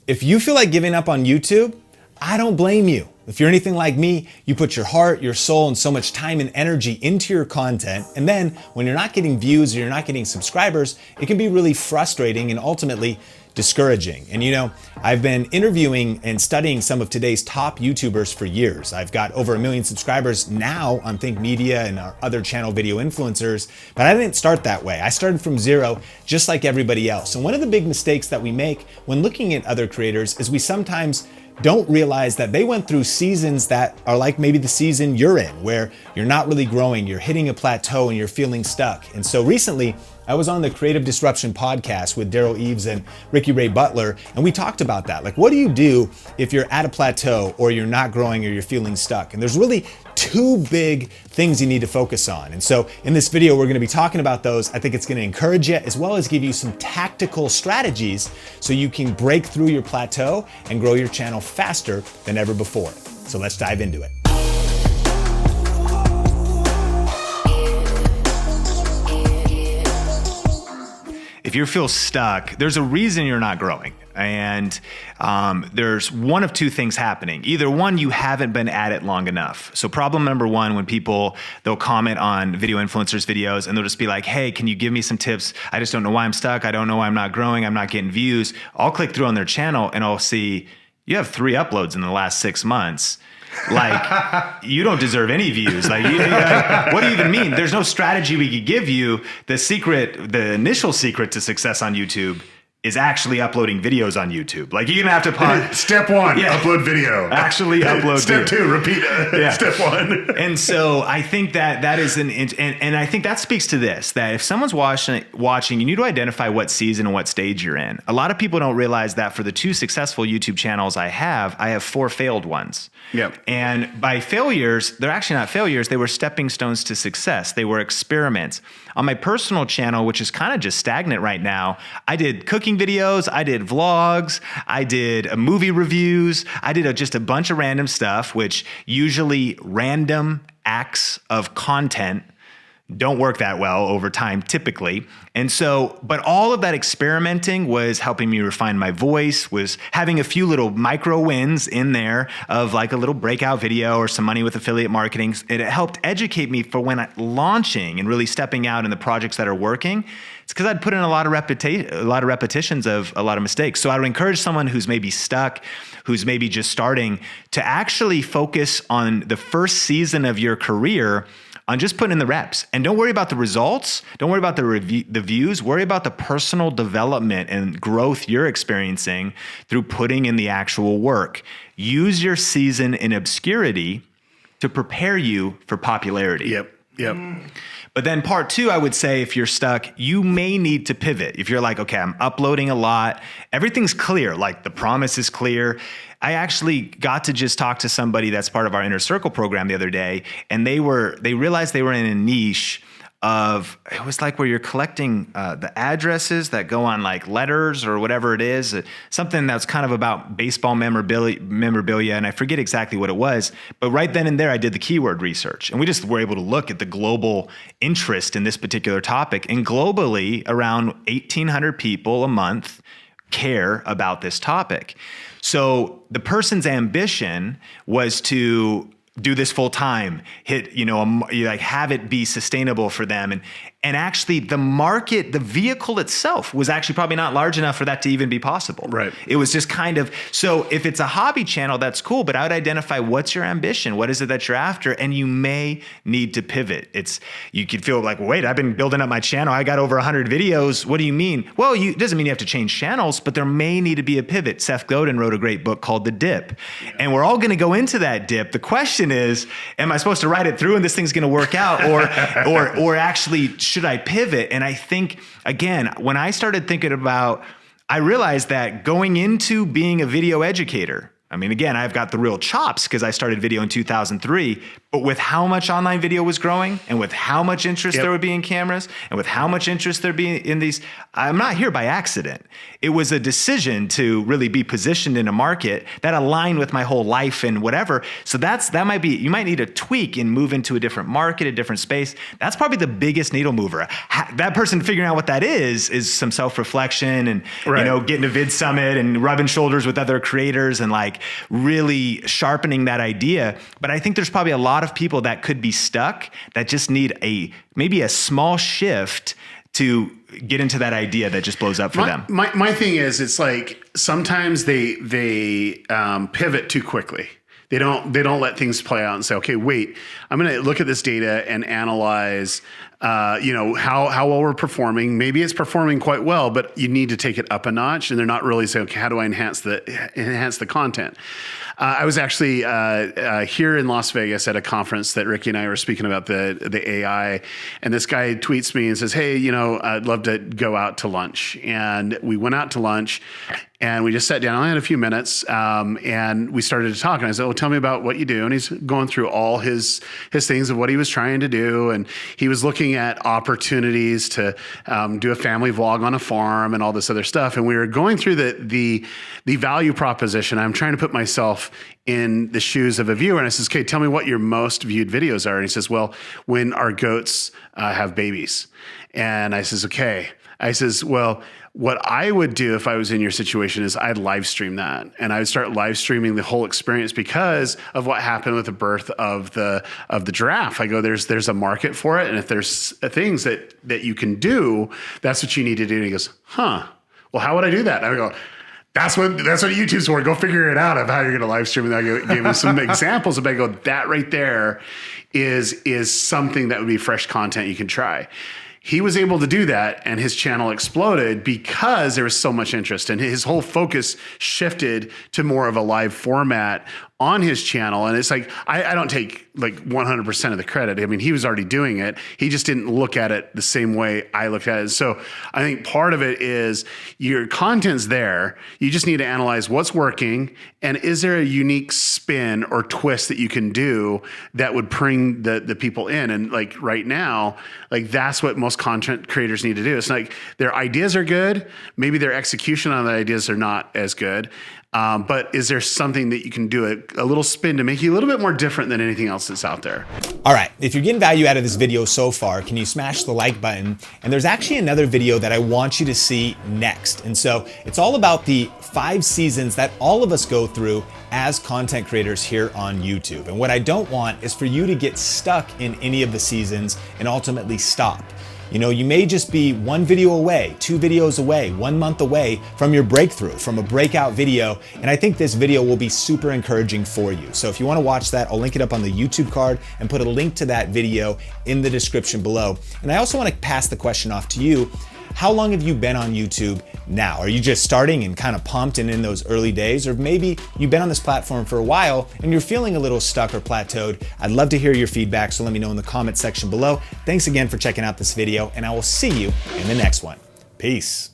If you feel like giving up on YouTube, I don't blame you. If you're anything like me, you put your heart, your soul, and so much time and energy into your content, and then when you're not getting views or you're not getting subscribers, it can be really frustrating and ultimately discouraging. And you know, I've been interviewing and studying some of today's top YouTubers for years. I've got over 1 million subscribers now on Think Media and our other channel video influencers, but I didn't start that way. I started from zero, just like everybody else. And one of the big mistakes that we make when looking at other creators is we sometimes don't realize that they went through seasons that are like maybe the season you're in, where you're not really growing, you're hitting a plateau and you're feeling stuck. And so recently, I was on the Creative Disruption podcast with Daryl Eves and Ricky Ray Butler, and we talked about that. Like, what do you do if you're at a plateau or you're not growing or you're feeling stuck? And there's really two big things you need to focus on. And so in this video, we're gonna be talking about those. I think it's gonna encourage you as well as give you some tactical strategies so you can break through your plateau and grow your channel faster than ever before. So let's dive into it. If you feel stuck, there's a reason you're not growing. And there's one of two things happening. Either one, you haven't been at it long enough. So problem number one, when they'll comment on video influencers videos and they'll just be like, hey, can you give me some tips? I just don't know why I'm stuck. I don't know why I'm not growing. I'm not getting views. I'll click through on their channel and I'll see you have 3 uploads in the last 6 months. Like, you don't deserve any views. Like, what do you even mean? There's no strategy we could give you. The initial secret to success on YouTube is actually uploading videos on YouTube. Like, you're gonna have to pause. Step 1, upload video. Actually upload Step video. 2, repeat it. Step 1. And so I think that is and I think that speaks to this, that if someone's watching, you need to identify what season and what stage you're in. A lot of people don't realize that for the 2 successful YouTube channels I have 4 failed ones. Yep. And by failures, they're actually not failures, they were stepping stones to success. They were experiments. On my personal channel, which is kind of just stagnant right now, I did cooking videos, I did vlogs, I did movie reviews, I did just a bunch of random stuff, which usually random acts of content don't work that well over time typically. And so, but all of that experimenting was helping me refine my voice, was having a few little micro wins in there of like a little breakout video or some money with affiliate marketing. It helped educate me for when launching and really stepping out in the projects that are working. It's because I'd put in a lot of repetitions of a lot of mistakes. So I would encourage someone who's maybe stuck, who's maybe just starting, to actually focus on the first season of your career on just putting in the reps. And don't worry about the results. Don't worry about the views. Worry about the personal development and growth you're experiencing through putting in the actual work. Use your season in obscurity to prepare you for popularity. Yep. But then part 2, I would say, if you're stuck, you may need to pivot. If you're like, okay, I'm uploading a lot, everything's clear, like the promise is clear. I actually got to just talk to somebody that's part of our Inner Circle program the other day, and they realized they were in a niche of, it was like where you're collecting the addresses that go on like letters or whatever it is, something that's kind of about baseball memorabilia, and I forget exactly what it was, but right then and there I did the keyword research, and we just were able to look at the global interest in this particular topic, and globally around 1,800 people a month care about this topic. So the person's ambition was to do this full time, have it be sustainable for them. And actually the market, the vehicle itself was actually probably not large enough for that to even be possible. Right. It was just kind of, so if it's a hobby channel, that's cool, but I would identify what's your ambition? What is it that you're after? And you may need to pivot. You could feel like, wait, I've been building up my channel. I got over 100 videos. What do you mean? Well, it doesn't mean you have to change channels, but there may need to be a pivot. Seth Godin wrote a great book called The Dip. And we're all gonna go into that dip. The question is, am I supposed to ride it through and this thing's gonna work out? Or actually, should I pivot? And I think, again, when I started thinking about, I realized that going into being a video educator, I mean, again, I've got the real chops because I started video in 2003, but with how much online video was growing and with how much interest there would be in cameras and with how much interest there be in these, I'm not here by accident. It was a decision to really be positioned in a market that aligned with my whole life and whatever. So that might be, you might need a tweak and move into a different market, a different space. That's probably the biggest needle mover. That person figuring out what that is some self-reflection and, you know, getting to Vid Summit and rubbing shoulders with other creators and like really sharpening that idea. But I think there's probably a lot of people that could be stuck that just need maybe a small shift to get into that idea that just blows up for them. My thing is, it's like sometimes they pivot too quickly. They don't let things play out and say, okay, wait, I'm going to look at this data and analyze, how well we're performing. Maybe it's performing quite well, but you need to take it up a notch. And they're not really saying, okay, how do I enhance the content? I was actually here in Las Vegas at a conference that Ricky and I were speaking about the AI, and this guy tweets me and says, hey, I'd love to go out to lunch. And we went out to lunch. And we just sat down. I had a few minutes, and we started to talk. And I said, "Oh, tell me about what you do." And he's going through all his things of what he was trying to do, and he was looking at opportunities to do a family vlog on a farm and all this other stuff. And we were going through the value proposition. I'm trying to put myself in the shoes of a viewer, and I says, "Okay, tell me what your most viewed videos are." And he says, "Well, when our goats have babies." And I says, "Okay." I says, "Well, what I would do if I was in your situation is I'd live stream that, and I would start live streaming the whole experience because of what happened with the birth of the giraffe. I go, there's a market for it, and if there's things that you can do, that's what you need to do." And he goes, "Huh? Well, how would I do that?" And I go, That's what YouTube's for. Go figure it out of how you're going to live stream. And I gave him some examples. But I go, that right there is something that would be fresh content you can try. He was able to do that, and his channel exploded because there was so much interest, and his whole focus shifted to more of a live format on his channel. And it's like, I don't take like 100% of the credit. I mean, he was already doing it. He just didn't look at it the same way I looked at it. So I think part of it is your content's there. You just need to analyze what's working, and is there a unique spin or twist that you can do that would bring the people in. And like right now, like that's what most content creators need to do. It's like their ideas are good. Maybe their execution on the ideas are not as good. But is there something that you can do, a little spin to make you a little bit more different than anything else that's out there? All right, if you're getting value out of this video so far, can you smash the like button? And there's actually another video that I want you to see next. And so it's all about the 5 seasons that all of us go through as content creators here on YouTube. And what I don't want is for you to get stuck in any of the seasons and ultimately stop. You know, you may just be 1 video away, 2 videos away, 1 month away from your breakthrough, from a breakout video. And I think this video will be super encouraging for you. So if you want to watch that, I'll link it up on the YouTube card and put a link to that video in the description below. And I also want to pass the question off to you. How long have you been on YouTube now? Are you just starting and kind of pumped and in those early days? Or maybe you've been on this platform for a while and you're feeling a little stuck or plateaued. I'd love to hear your feedback, so let me know in the comment section below. Thanks again for checking out this video, and I will see you in the next one. Peace.